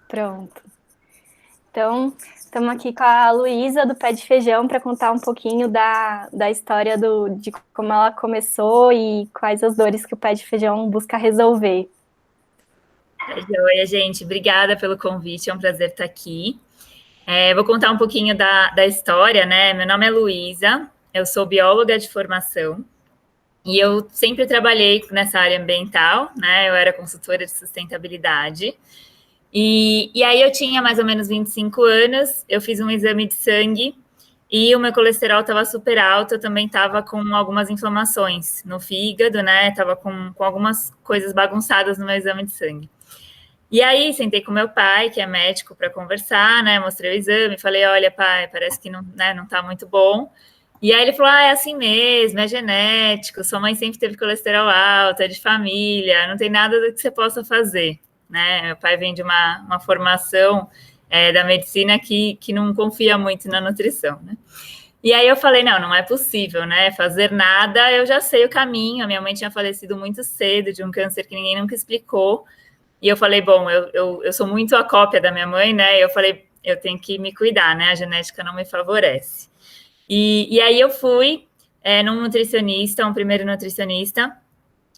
Pronto. Então, estamos aqui com a Luísa, do Pé de Feijão, para contar um pouquinho da história de como ela começou e quais as dores que o Pé de Feijão busca resolver. Oi, gente, obrigada pelo convite, é um prazer estar aqui. Vou contar um pouquinho da história, né? Meu nome é Luísa, eu sou bióloga de formação e eu sempre trabalhei nessa área ambiental, né? Eu era consultora de sustentabilidade. E aí eu tinha mais ou menos 25 anos, eu fiz um exame de sangue e o meu colesterol estava super alto, eu também estava com algumas inflamações no fígado, né? Estava com algumas coisas bagunçadas no meu exame de sangue. E aí, sentei com meu pai, que é médico, para conversar, né? Mostrei o exame, falei: olha, pai, parece que não, né, não tá muito bom. E aí ele falou: é assim mesmo, é genético, sua mãe sempre teve colesterol alto, é de família, não tem nada do que você possa fazer, né? Meu pai vem de uma formação da medicina que não confia muito na nutrição, né? E aí eu falei: não é possível, né? Fazer nada, eu já sei o caminho. A minha mãe tinha falecido muito cedo de um câncer que ninguém nunca explicou. E eu falei, bom, eu sou muito a cópia da minha mãe, né? Eu falei, eu tenho que me cuidar, né? A genética não me favorece. E aí eu fui num nutricionista, um primeiro nutricionista.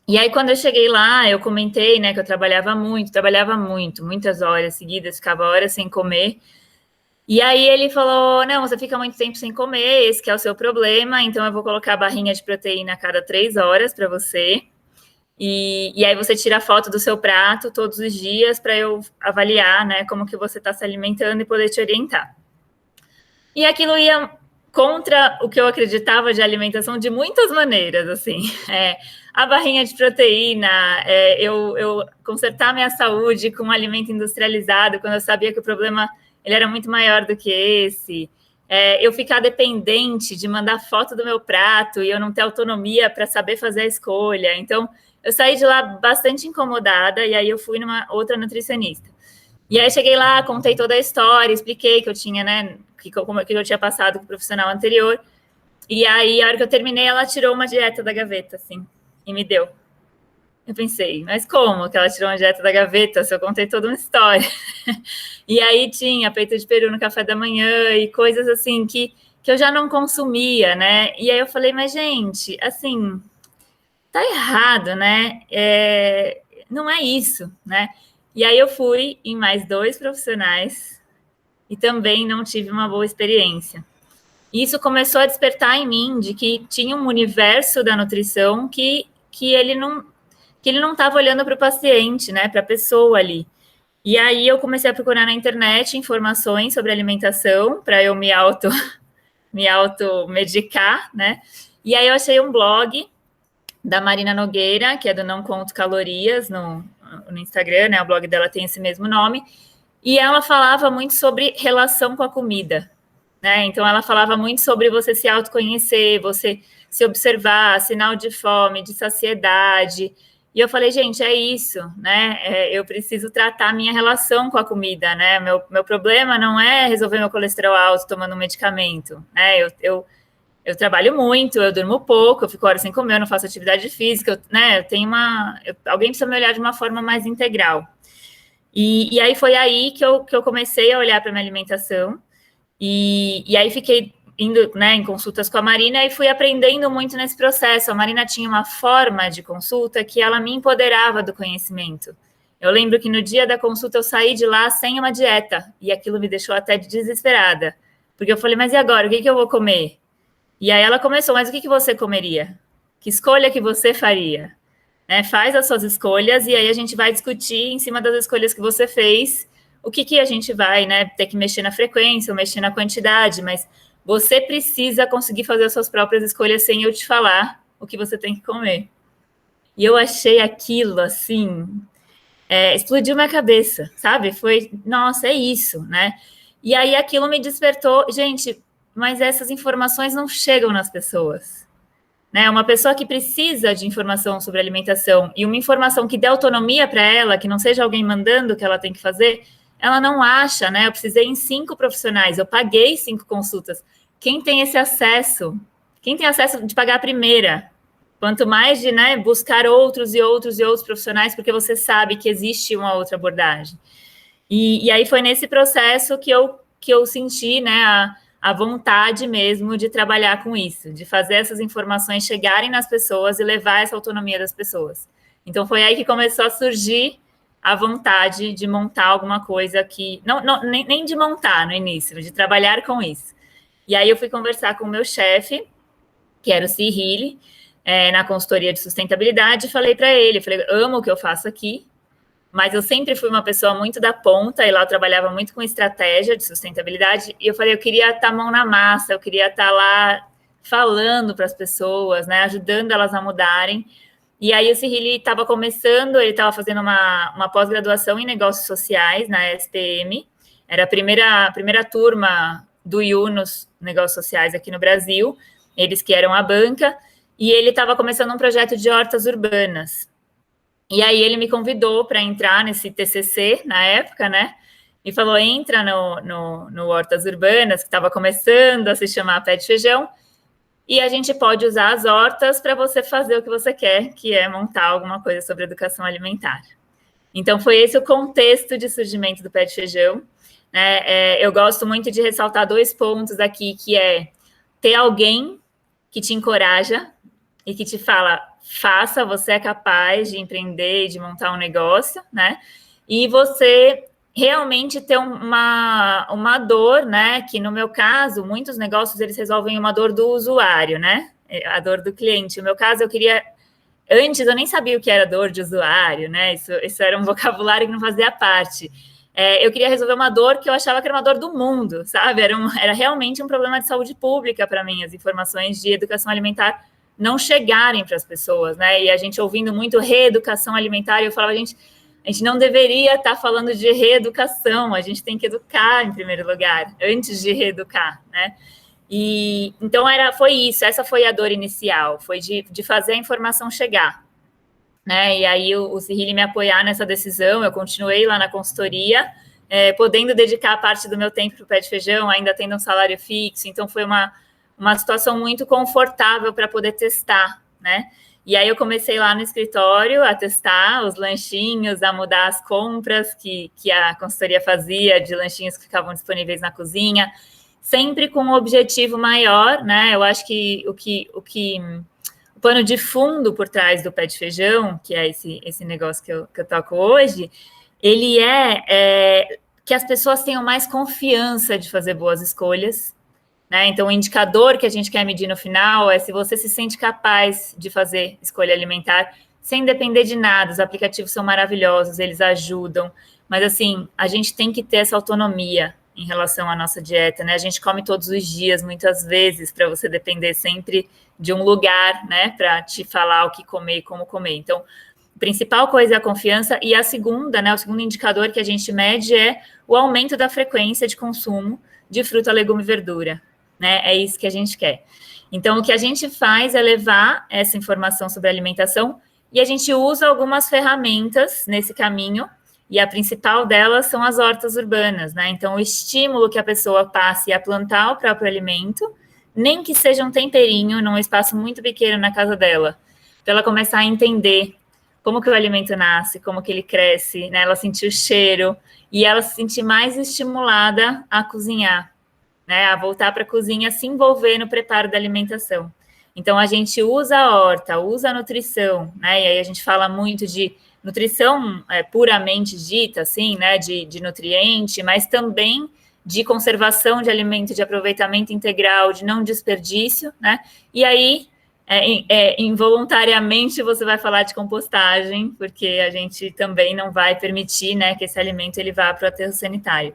E aí, quando eu cheguei lá, eu comentei, né, que eu trabalhava muito, muitas horas seguidas, ficava horas sem comer. E aí ele falou, não, você fica muito tempo sem comer, esse que é o seu problema, então eu vou colocar a barrinha de proteína a cada 3 horas para você. E aí você tira a foto do seu prato todos os dias para eu avaliar, né, como que você está se alimentando e poder te orientar. E aquilo ia contra o que eu acreditava de alimentação de muitas maneiras, assim. A barrinha de proteína, eu consertar minha saúde com um alimento industrializado, quando eu sabia que o problema ele era muito maior do que esse. Eu ficar dependente de mandar foto do meu prato e eu não ter autonomia para saber fazer a escolha. Então, eu saí de lá bastante incomodada e aí eu fui numa outra nutricionista. E aí cheguei lá, contei toda a história, expliquei que eu tinha, né, que eu tinha passado com o profissional anterior. E aí, a hora que eu terminei, ela tirou uma dieta da gaveta, assim, e me deu. Eu pensei, mas como que ela tirou uma dieta da gaveta se eu contei toda uma história? E aí tinha peito de peru no café da manhã e coisas assim que eu já não consumia, né? E aí eu falei, mas gente, assim, tá errado, né? Não é isso, né? E aí eu fui em mais 2 profissionais e também não tive uma boa experiência. E isso começou a despertar em mim de que tinha um universo da nutrição que ele não estava olhando para o paciente, né? Para a pessoa ali. E aí eu comecei a procurar na internet informações sobre alimentação para eu me auto medicar, né? E aí eu achei um blog da Marina Nogueira, que é do Não Conto Calorias, no Instagram, né? O blog dela tem esse mesmo nome. E ela falava muito sobre relação com a comida, né? Então ela falava muito sobre você se autoconhecer, você se observar, sinal de fome, de saciedade. E eu falei, gente, é isso, né? Eu preciso tratar a minha relação com a comida, né? Meu problema não é resolver meu colesterol alto tomando um medicamento, né? Eu trabalho muito, eu durmo pouco, eu fico horas sem comer, eu não faço atividade física, né? Eu tenho alguém precisa me olhar de uma forma mais integral. E aí foi aí que eu comecei a olhar para minha alimentação. E aí fiquei indo, né, em consultas com a Marina e fui aprendendo muito nesse processo. A Marina tinha uma forma de consulta que ela me empoderava do conhecimento. Eu lembro que no dia da consulta eu saí de lá sem uma dieta e aquilo me deixou até desesperada. Porque eu falei, mas e agora? O que eu vou comer? E aí ela começou, mas o que você comeria? Que escolha que você faria? Né? Faz as suas escolhas e aí a gente vai discutir em cima das escolhas que você fez o que a gente vai, né, ter que mexer na frequência ou mexer na quantidade, mas você precisa conseguir fazer as suas próprias escolhas sem eu te falar o que você tem que comer. E eu achei aquilo assim, explodiu minha cabeça, sabe? Foi, nossa, é isso, né? E aí aquilo me despertou, gente, mas essas informações não chegam nas pessoas. Né, uma pessoa que precisa de informação sobre alimentação e uma informação que dê autonomia para ela, que não seja alguém mandando o que ela tem que fazer, ela não acha, né? Eu precisei em 5 profissionais, eu paguei 5 consultas. Quem tem esse acesso? Quem tem acesso de pagar a primeira? Quanto mais de, né, buscar outros e outros e outros profissionais, porque você sabe que existe uma outra abordagem. E aí foi nesse processo que eu senti, né, a vontade mesmo de trabalhar com isso, de fazer essas informações chegarem nas pessoas e levar essa autonomia das pessoas. Então foi aí que começou a surgir a vontade de montar alguma coisa que... nem de montar no início, de trabalhar com isso. E aí eu fui conversar com o meu chefe, que era o Cyril, na consultoria de sustentabilidade, e falei para ele, falei, amo o que eu faço aqui, mas eu sempre fui uma pessoa muito da ponta, e lá eu trabalhava muito com estratégia de sustentabilidade, e eu falei, eu queria estar mão na massa, eu queria estar lá falando para as pessoas, né, ajudando elas a mudarem. E aí o Cyril estava começando, ele estava fazendo uma pós-graduação em negócios sociais na SPM, era a primeira turma do Yunus Negócios Sociais aqui no Brasil, eles que eram a banca, e ele estava começando um projeto de hortas urbanas. E aí ele me convidou para entrar nesse TCC na época, né? E falou, entra no Hortas Urbanas, que estava começando a se chamar Pé de Feijão, e a gente pode usar as hortas para você fazer o que você quer, que é montar alguma coisa sobre educação alimentar. Então, foi esse o contexto de surgimento do Pé de Feijão. Né? Eu gosto muito de ressaltar 2 pontos aqui, que é ter alguém que te encoraja e que te fala, faça, você é capaz de empreender e de montar um negócio, né? E você realmente ter uma dor, né? Que no meu caso, muitos negócios, eles resolvem uma dor do usuário, né? A dor do cliente. No meu caso, eu queria... Antes, eu nem sabia o que era dor de usuário, né? Isso era um vocabulário que não fazia parte. Eu queria resolver uma dor que eu achava que era uma dor do mundo, sabe? Era realmente um problema de saúde pública para mim, as informações de educação alimentar não chegarem para as pessoas, né? E a gente ouvindo muito reeducação alimentar, eu falava, a gente não deveria estar falando de reeducação, a gente tem que educar em primeiro lugar, antes de reeducar, né? E então foi isso, essa foi a dor inicial, foi de fazer a informação chegar, né? E aí o Cyril me apoiar nessa decisão, eu continuei lá na consultoria, podendo dedicar parte do meu tempo para o Pé de Feijão, ainda tendo um salário fixo, então foi uma situação muito confortável para poder testar, né? E aí eu comecei lá no escritório a testar os lanchinhos, a mudar as compras que a consultoria fazia de lanchinhos que ficavam disponíveis na cozinha, sempre com um objetivo maior, né? Eu acho que o pano de fundo por trás do Pé de Feijão, que é esse negócio que eu toco hoje, ele que as pessoas tenham mais confiança de fazer boas escolhas, né? Então, o indicador que a gente quer medir no final é se você se sente capaz de fazer escolha alimentar sem depender de nada. Os aplicativos são maravilhosos, eles ajudam, mas, assim, a gente tem que ter essa autonomia em relação à nossa dieta, né? A gente come todos os dias, muitas vezes, para você depender sempre de um lugar, né, para te falar o que comer e como comer. Então, a principal coisa é a confiança, e a segunda, né, o segundo indicador que a gente mede é o aumento da frequência de consumo de fruta, legume e verdura, né? É isso que a gente quer. Então, o que a gente faz é levar essa informação sobre alimentação e a gente usa algumas ferramentas nesse caminho, e a principal delas são as hortas urbanas, né? Então, o estímulo que a pessoa passe a plantar o próprio alimento, nem que seja um temperinho num espaço muito pequeno na casa dela, para ela começar a entender como que o alimento nasce, como que ele cresce, né? Ela sentir o cheiro e ela se sentir mais estimulada a cozinhar, né? A voltar para a cozinha, se envolver no preparo da alimentação. Então, a gente usa a horta, usa a nutrição, né? E aí a gente fala muito de nutrição puramente dita, assim, né? De nutriente, mas também de conservação de alimento, de aproveitamento integral, de não desperdício, né? E aí, involuntariamente, você vai falar de compostagem, porque a gente também não vai permitir, né, que esse alimento ele vá para o aterro sanitário.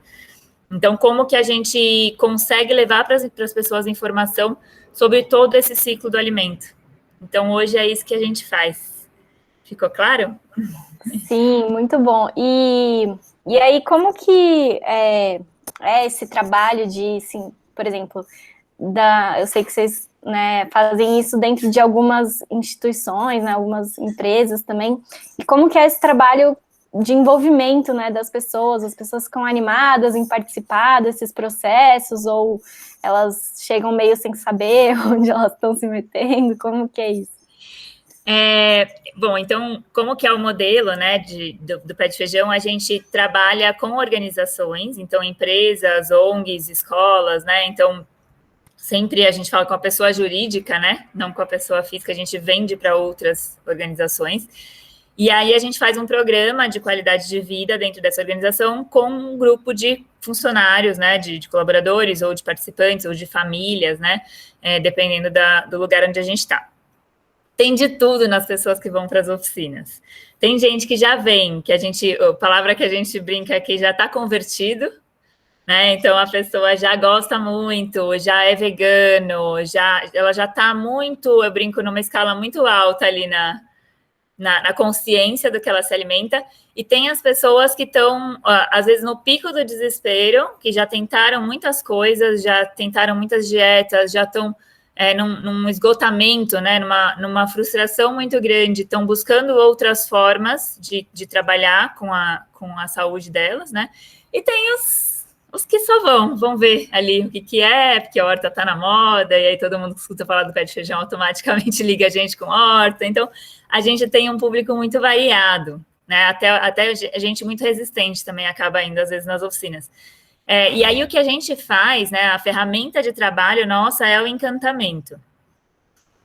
Então, como que a gente consegue levar para as pessoas informação sobre todo esse ciclo do alimento? Então, hoje é isso que a gente faz. Ficou claro? Sim, muito bom. E aí, como que esse trabalho de, assim, por exemplo, eu sei que vocês, né, fazem isso dentro de algumas instituições, né, algumas empresas também, e como que é esse trabalho de envolvimento, né, das pessoas? As pessoas ficam animadas em participar desses processos, ou elas chegam meio sem saber onde elas estão se metendo? Como que é isso? Bom, então, como que é o modelo, né, do Pé de Feijão? A gente trabalha com organizações, então empresas, ONGs, escolas, né? Então, sempre a gente fala com a pessoa jurídica, né? Não com a pessoa física, a gente vende para outras organizações. E aí a gente faz um programa de qualidade de vida dentro dessa organização com um grupo de funcionários, né? De colaboradores, ou de participantes, ou de famílias, né? Dependendo do lugar onde a gente está. Tem de tudo nas pessoas que vão para as oficinas. Tem gente que já vem, que a palavra que a gente brinca aqui, já está convertido, né? Então a pessoa já gosta muito, já é vegano, ela já está muito, eu brinco, numa escala muito alta ali na consciência do que ela se alimenta. E tem as pessoas que estão, às vezes, no pico do desespero, que já tentaram muitas coisas, já tentaram muitas dietas, já estão num esgotamento, né, numa frustração muito grande, estão buscando outras formas de trabalhar com a saúde delas, né? E tem os que só vão ver ali o que é, porque a horta está na moda, e aí todo mundo que escuta falar do pé de feijão automaticamente liga a gente com horta. Então, a gente tem um público muito variado, né? Até gente muito resistente também acaba indo, às vezes, nas oficinas. E aí o que a gente faz, né? A ferramenta de trabalho nossa é o encantamento.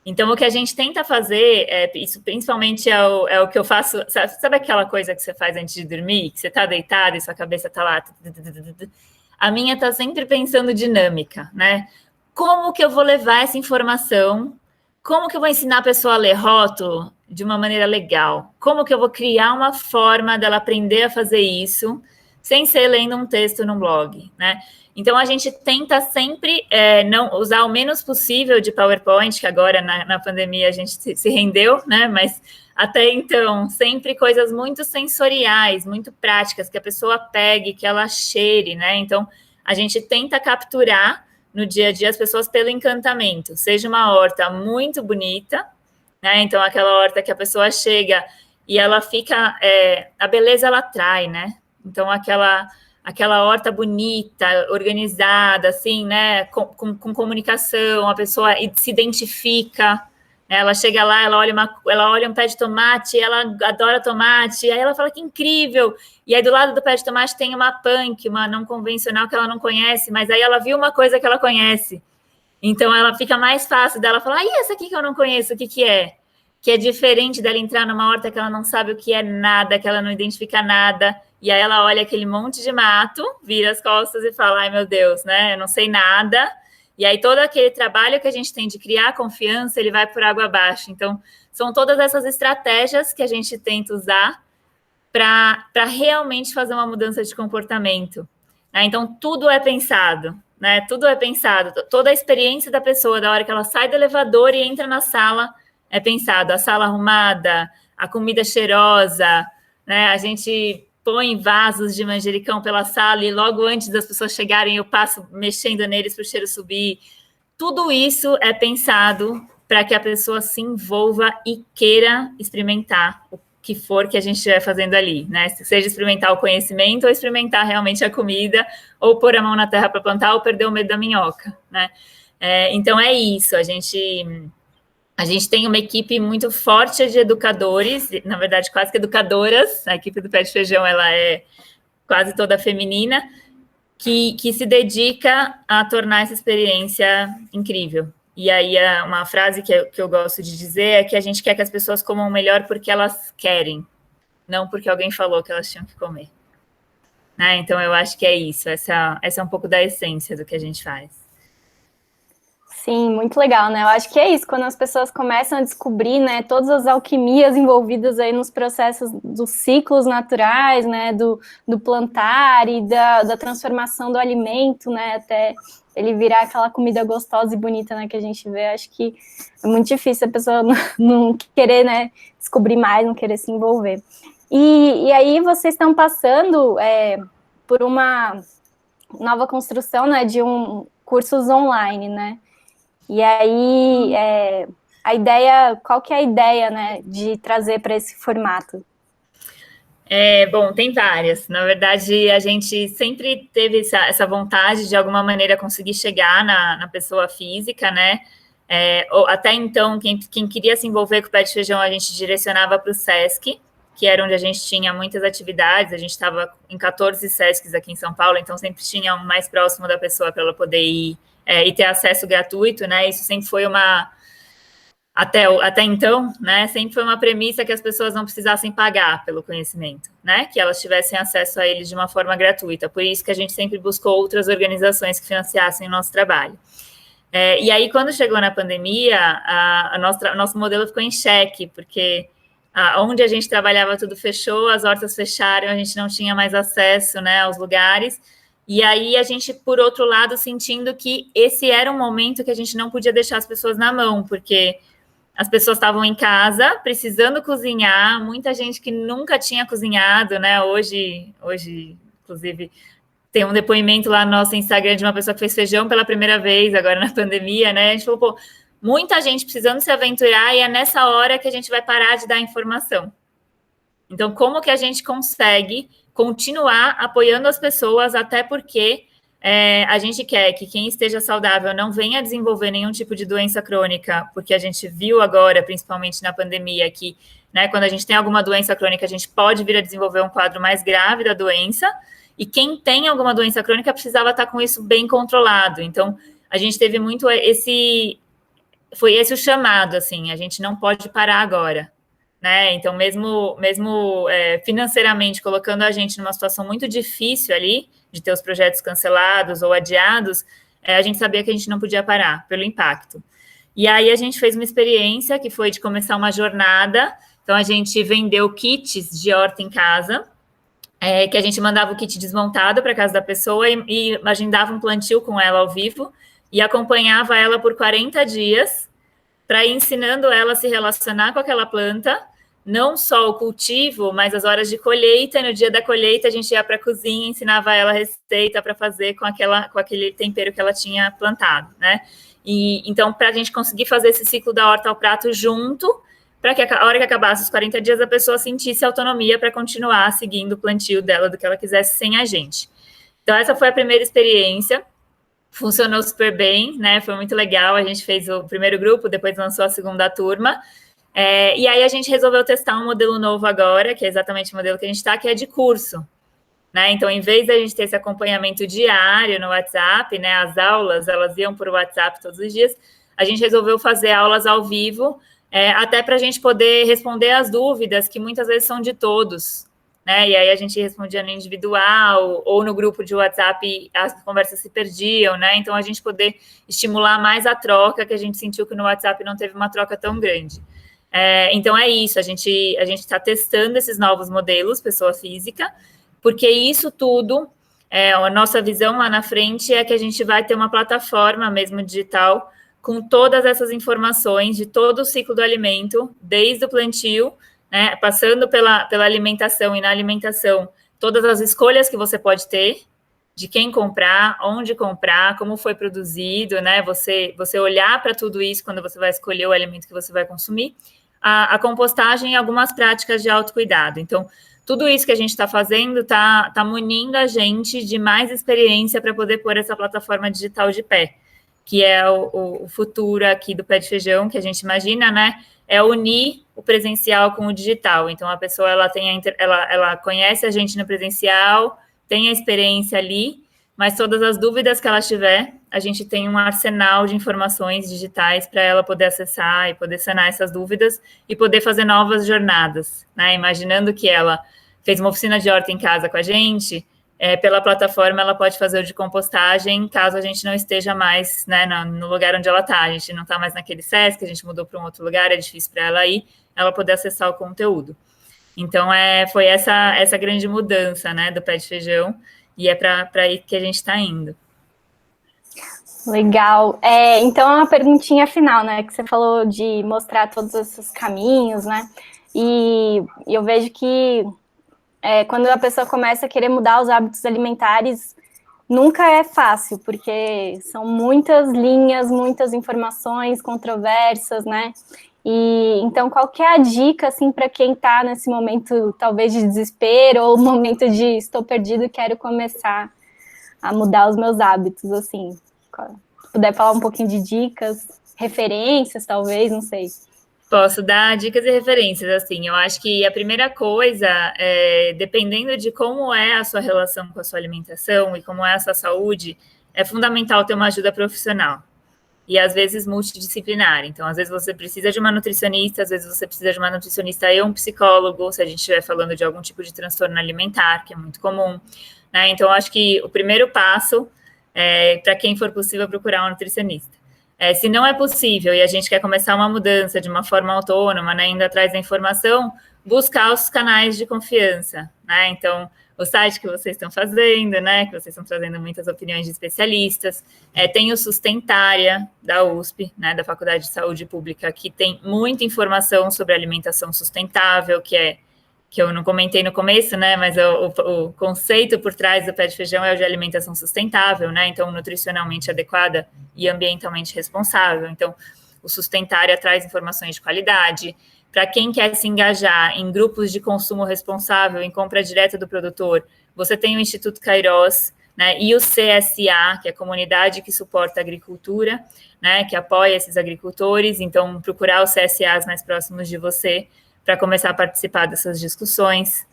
Então, o que a gente tenta fazer, isso principalmente é o que eu faço, sabe aquela coisa que você faz antes de dormir, que você está deitado e sua cabeça está lá... A minha está sempre pensando dinâmica, né? Como que eu vou levar essa informação? Como que eu vou ensinar a pessoa a ler rótulo de uma maneira legal? Como que eu vou criar uma forma dela aprender a fazer isso sem ser lendo um texto num blog, né? Então, a gente tenta sempre não usar o menos possível de PowerPoint, que agora, na pandemia, a gente se rendeu, né? Mas, até então, sempre coisas muito sensoriais, muito práticas, que a pessoa pegue, que ela cheire, né? Então, a gente tenta capturar no dia a dia as pessoas pelo encantamento. Seja uma horta muito bonita, né? Então, aquela horta que a pessoa chega e ela fica... a beleza, ela atrai, né? Então, aquela horta bonita, organizada, assim, né, com comunicação, a pessoa se identifica, né, ela chega lá, ela olha um pé de tomate, ela adora tomate, aí ela fala que incrível, e aí do lado do pé de tomate tem uma punk, uma não convencional que ela não conhece, mas aí ela viu uma coisa que ela conhece, então ela fica mais fácil dela falar, e essa aqui que eu não conheço, o que que é? Que é diferente dela entrar numa horta que ela não sabe o que é nada, que ela não identifica nada, e aí ela olha aquele monte de mato, vira as costas e fala, ai meu Deus, né, eu não sei nada, e aí todo aquele trabalho que a gente tem de criar confiança, ele vai por água abaixo. Então, são todas essas estratégias que a gente tenta usar para realmente fazer uma mudança de comportamento, né? Então, tudo é pensado, né, tudo é pensado, toda a experiência da pessoa, da hora que ela sai do elevador e entra na sala, é pensado, a sala arrumada, a comida cheirosa, né? A gente põe vasos de manjericão pela sala e logo antes das pessoas chegarem eu passo mexendo neles para o cheiro subir. Tudo isso é pensado para que a pessoa se envolva e queira experimentar o que for que a gente estiver fazendo ali, né? Seja experimentar o conhecimento ou experimentar realmente a comida, ou pôr a mão na terra para plantar ou perder o medo da minhoca, né? Então é isso, a gente tem uma equipe muito forte de educadores, na verdade, quase que educadoras. A equipe do Pé de Feijão, ela é quase toda feminina, que se dedica a tornar essa experiência incrível. E aí, uma frase que eu gosto de dizer é que a gente quer que as pessoas comam melhor porque elas querem, não porque alguém falou que elas tinham que comer. Né? Então, eu acho que é isso. Essa é um pouco da essência do que a gente faz. Sim, muito legal, né? Eu acho que é isso, quando as pessoas começam a descobrir, né, todas as alquimias envolvidas aí nos processos dos ciclos naturais, né, do plantar e da transformação do alimento, né, até ele virar aquela comida gostosa e bonita, né, que a gente vê. Acho que é muito difícil a pessoa não querer, né, descobrir mais, não querer se envolver. E aí vocês estão passando por uma nova construção, né, de cursos online, né? E aí, a ideia, qual que é a ideia, né, de trazer para esse formato? Bom, tem várias. Na verdade, a gente sempre teve essa vontade de alguma maneira conseguir chegar na pessoa física, né? Até então, quem queria se envolver com o Pé de Feijão, a gente direcionava para o SESC, que era onde a gente tinha muitas atividades. A gente estava em 14 SESCs aqui em São Paulo, então sempre tinha um mais próximo da pessoa para ela poder ir e ter acesso gratuito, né? Isso sempre foi até então, né, sempre foi uma premissa que as pessoas não precisassem pagar pelo conhecimento, né, que elas tivessem acesso a ele de uma forma gratuita. Por isso que a gente sempre buscou outras organizações que financiassem o nosso trabalho. E aí, quando chegou na pandemia, nosso modelo ficou em xeque, porque onde a gente trabalhava tudo fechou, as hortas fecharam, a gente não tinha mais acesso, né, aos lugares. E aí a gente, por outro lado, sentindo que esse era um momento que a gente não podia deixar as pessoas na mão, porque as pessoas estavam em casa, precisando cozinhar, muita gente que nunca tinha cozinhado, né? Hoje, inclusive, tem um depoimento lá no nosso Instagram de uma pessoa que fez feijão pela primeira vez, agora na pandemia, né? A gente falou, pô, muita gente precisando se aventurar, e é nessa hora que a gente vai parar de dar informação. Então, como que a gente consegue continuar apoiando as pessoas, até porque a gente quer que quem esteja saudável não venha desenvolver nenhum tipo de doença crônica, porque a gente viu agora, principalmente na pandemia, que, né, quando a gente tem alguma doença crônica, a gente pode vir a desenvolver um quadro mais grave da doença, e quem tem alguma doença crônica precisava estar com isso bem controlado. Então, a gente teve muito foi esse o chamado, assim, a gente não pode parar agora, né? Então, mesmo financeiramente, colocando a gente numa situação muito difícil ali, de ter os projetos cancelados ou adiados, a gente sabia que a gente não podia parar pelo impacto. E aí a gente fez uma experiência que foi de começar uma jornada. Então, a gente vendeu kits de horta em casa, que a gente mandava o kit desmontado para casa da pessoa e agendava um plantio com ela ao vivo e acompanhava ela por 40 dias para ir ensinando ela a se relacionar com aquela planta, não só o cultivo, mas as horas de colheita. E no dia da colheita, a gente ia para a cozinha e ensinava ela a receita para fazer com aquele tempero que ela tinha plantado, né? E então, para a gente conseguir fazer esse ciclo da horta ao prato junto, para que a hora que acabasse os 40 dias, a pessoa sentisse autonomia para continuar seguindo o plantio dela do que ela quisesse sem a gente. Então, essa foi a primeira experiência. Funcionou super bem, né? Foi muito legal. A gente fez o primeiro grupo, depois lançou a segunda turma. E aí a gente resolveu testar um modelo novo agora, que é exatamente o modelo que a gente está, que é de curso, né? Então, em vez da gente ter esse acompanhamento diário no WhatsApp, né? As aulas, elas iam por WhatsApp todos os dias. A gente resolveu fazer aulas ao vivo, até para a gente poder responder as dúvidas, que muitas vezes são de todos, né? E aí a gente respondia no individual ou no grupo de WhatsApp, as conversas se perdiam, né? Então, a gente poder estimular mais a troca, que a gente sentiu que no WhatsApp não teve uma troca tão grande. Então, é isso, a gente está testando esses novos modelos, pessoa física, porque isso tudo, a nossa visão lá na frente é que a gente vai ter uma plataforma mesmo digital com todas essas informações de todo o ciclo do alimento, desde o plantio, né, passando pela alimentação, e na alimentação, todas as escolhas que você pode ter, de quem comprar, onde comprar, como foi produzido, né, você olhar para tudo isso quando você vai escolher o alimento que você vai consumir, a compostagem e algumas práticas de autocuidado. Então, tudo isso que a gente está fazendo está munindo a gente de mais experiência para poder pôr essa plataforma digital de pé, que é o futuro aqui do Pé de Feijão, que a gente imagina, né? É unir o presencial com o digital. Então, a pessoa ela conhece a gente no presencial, tem a experiência ali, mas todas as dúvidas que ela tiver, a gente tem um arsenal de informações digitais para ela poder acessar e poder sanar essas dúvidas e poder fazer novas jornadas, né? Imaginando que ela fez uma oficina de horta em casa com a gente, pela plataforma ela pode fazer o de compostagem, caso a gente não esteja mais, né, no lugar onde ela está. A gente não está mais naquele SESC, a gente mudou para um outro lugar, é difícil para ela ir, ela poder acessar o conteúdo. Então, foi essa grande mudança, né, do Pé de Feijão, e é para aí que a gente está indo. Legal. Então, uma perguntinha final, né? Que você falou de mostrar todos esses caminhos, né? E eu vejo que quando a pessoa começa a querer mudar os hábitos alimentares, nunca é fácil, porque são muitas linhas, muitas informações controversas, né? E então, qual que é a dica, assim, para quem está nesse momento, talvez, de desespero, ou momento de estou perdido, quero começar a mudar os meus hábitos, assim? Se puder falar um pouquinho de dicas. referências, talvez, não sei. Posso dar dicas e referências, assim, eu acho que a primeira coisa, dependendo de como é a sua relação com a sua alimentação e como é a sua saúde, é fundamental ter uma ajuda profissional. E às vezes multidisciplinar. Então, às vezes você precisa de uma nutricionista, às vezes você precisa de uma nutricionista e um psicólogo, se a gente estiver falando de algum tipo de transtorno alimentar, que é muito comum, né? Então, eu acho que o primeiro passo é, para quem for possível, procurar um nutricionista. Se não é possível e a gente quer começar uma mudança de uma forma autônoma, né, indo atrás da informação, buscar os canais de confiança, né? Então, o site que vocês estão fazendo, né, que vocês estão trazendo muitas opiniões de especialistas, tem o Sustentária, da USP, né, da Faculdade de Saúde Pública, que tem muita informação sobre alimentação sustentável, que eu não comentei no começo, né, mas o conceito por trás do pé de feijão é o de alimentação sustentável, né, então nutricionalmente adequada e ambientalmente responsável. Então, o Sustentária traz informações de qualidade. Para quem quer se engajar em grupos de consumo responsável, em compra direta do produtor, você tem o Instituto Kairos, né, e o CSA, que é a comunidade que suporta a agricultura, né, que apoia esses agricultores. Então, procurar os CSAs mais próximos de você para começar a participar dessas discussões.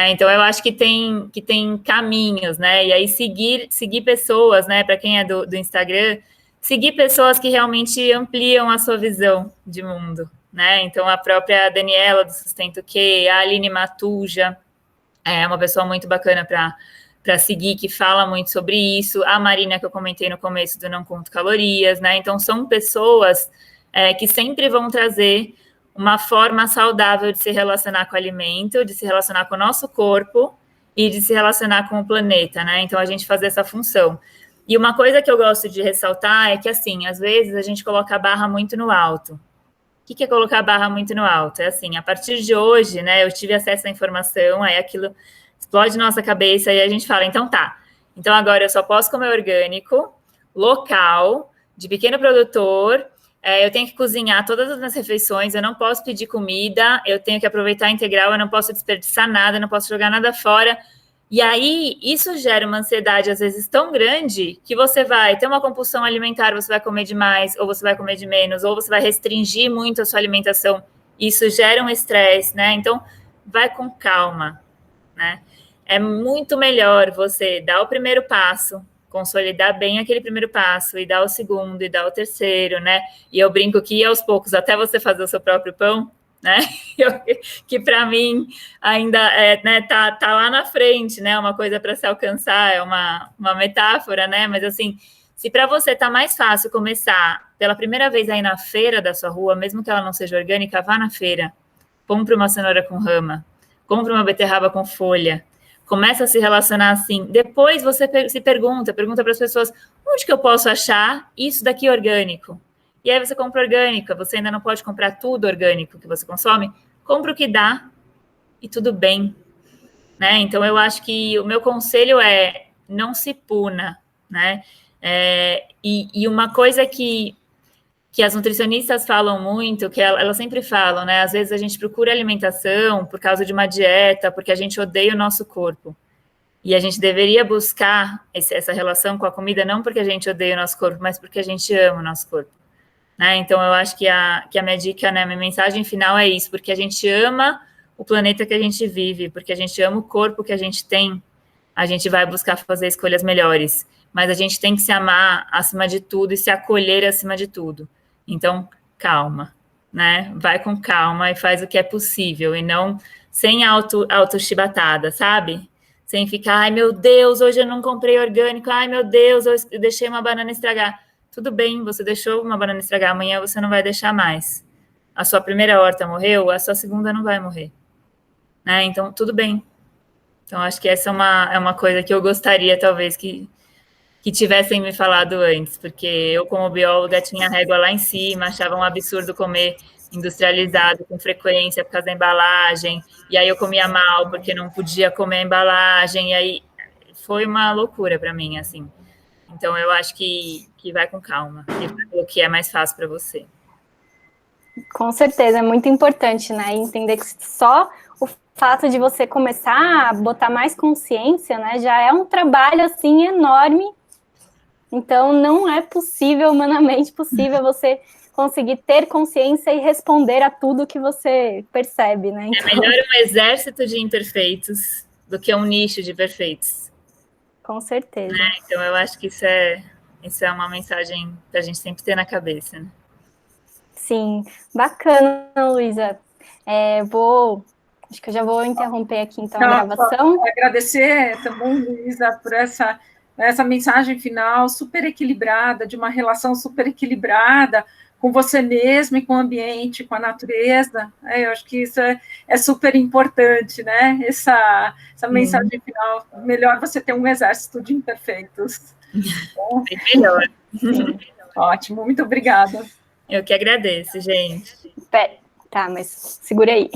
Então, eu acho que tem caminhos, né? E aí, seguir pessoas, né? Para quem é do Instagram, seguir pessoas que realmente ampliam a sua visão de mundo, né? Então, a própria Daniela, do Sustento Que, a Aline Matuja, é uma pessoa muito bacana para seguir, que fala muito sobre isso. A Marina, que eu comentei no começo do Não Conto Calorias, né? Então, são pessoas que sempre vão trazer uma forma saudável de se relacionar com o alimento, de se relacionar com o nosso corpo e de se relacionar com o planeta, né? Então, a gente fazer essa função. E uma coisa que eu gosto de ressaltar é que, assim, às vezes a gente coloca a barra muito no alto. O que é colocar a barra muito no alto? É assim, a partir de hoje, né, eu tive acesso à informação, aí aquilo explode nossa cabeça e a gente fala, então tá, então agora eu só posso comer orgânico, local, de pequeno produtor, eu tenho que cozinhar todas as minhas refeições, eu não posso pedir comida, eu tenho que aproveitar a integral, eu não posso desperdiçar nada, eu não posso jogar nada fora. E aí, isso gera uma ansiedade, às vezes, tão grande, que você vai ter uma compulsão alimentar, você vai comer demais, ou você vai comer de menos, ou você vai restringir muito a sua alimentação. Isso gera um estresse, né? Então, vai com calma, né? É muito melhor você dar o primeiro passo, consolidar bem aquele primeiro passo, e dar o segundo, e dar o terceiro, né? E eu brinco que aos poucos, até você fazer o seu próprio pão, né? Que para mim ainda né, tá lá na frente, né? Uma coisa para se alcançar, é uma metáfora, né? Mas assim, se para você tá mais fácil começar pela primeira vez aí na feira da sua rua, mesmo que ela não seja orgânica, vá na feira, compre uma cenoura com rama, compre uma beterraba com folha, começa a se relacionar assim. Depois você se pergunta para as pessoas, onde que eu posso achar isso daqui orgânico? E aí você compra orgânica, você ainda não pode comprar tudo orgânico que você consome, compra o que dá e tudo bem, né? Então, eu acho que o meu conselho é não se puna, né? E uma coisa que as nutricionistas falam muito, que elas sempre falam, né? Às vezes a gente procura alimentação por causa de uma dieta, porque a gente odeia o nosso corpo. E a gente deveria buscar essa relação com a comida, não porque a gente odeia o nosso corpo, mas porque a gente ama o nosso corpo. Né? Então, eu acho que a minha dica, né, minha mensagem final é isso, porque a gente ama o planeta que a gente vive, porque a gente ama o corpo que a gente tem, a gente vai buscar fazer escolhas melhores, mas a gente tem que se amar acima de tudo e se acolher acima de tudo. Então, calma, né? Vai com calma e faz o que é possível, e não sem auto-chibatada, sabe? Sem ficar, ai meu Deus, hoje eu não comprei orgânico, ai meu Deus, eu deixei uma banana estragar. Tudo bem, você deixou uma banana estragar, amanhã você não vai deixar mais. A sua primeira horta morreu, a sua segunda não vai morrer. Né? Então, tudo bem. Então, acho que essa é uma coisa que eu gostaria, talvez, que tivessem me falado antes, porque eu, como bióloga, tinha a régua lá em cima, achava um absurdo comer industrializado com frequência por causa da embalagem, e aí eu comia mal porque não podia comer a embalagem, e aí foi uma loucura para mim, assim. Então, eu acho que vai com calma, e o que é mais fácil para você. Com certeza, é muito importante, né? Entender que só o fato de você começar a botar mais consciência, né, já é um trabalho, assim, enorme. Então, não é possível, humanamente possível, você conseguir ter consciência e responder a tudo que você percebe, né? Então, é melhor um exército de imperfeitos do que um nicho de perfeitos. Com certeza. Né? Então, eu acho que isso é uma mensagem para a gente sempre ter na cabeça. Né? Sim, bacana, Luísa. Acho que eu já vou interromper aqui, então, a gravação. Agradecer também, Luísa, por essa mensagem final super equilibrada, de uma relação super equilibrada com você mesmo e com o ambiente, com a natureza. Eu acho que isso é super importante, né? Essa mensagem final. Melhor você ter um exército de imperfeitos. Bom, bem melhor. Sim. Ótimo, muito obrigada. Eu que agradeço, gente. Tá, mas segura aí.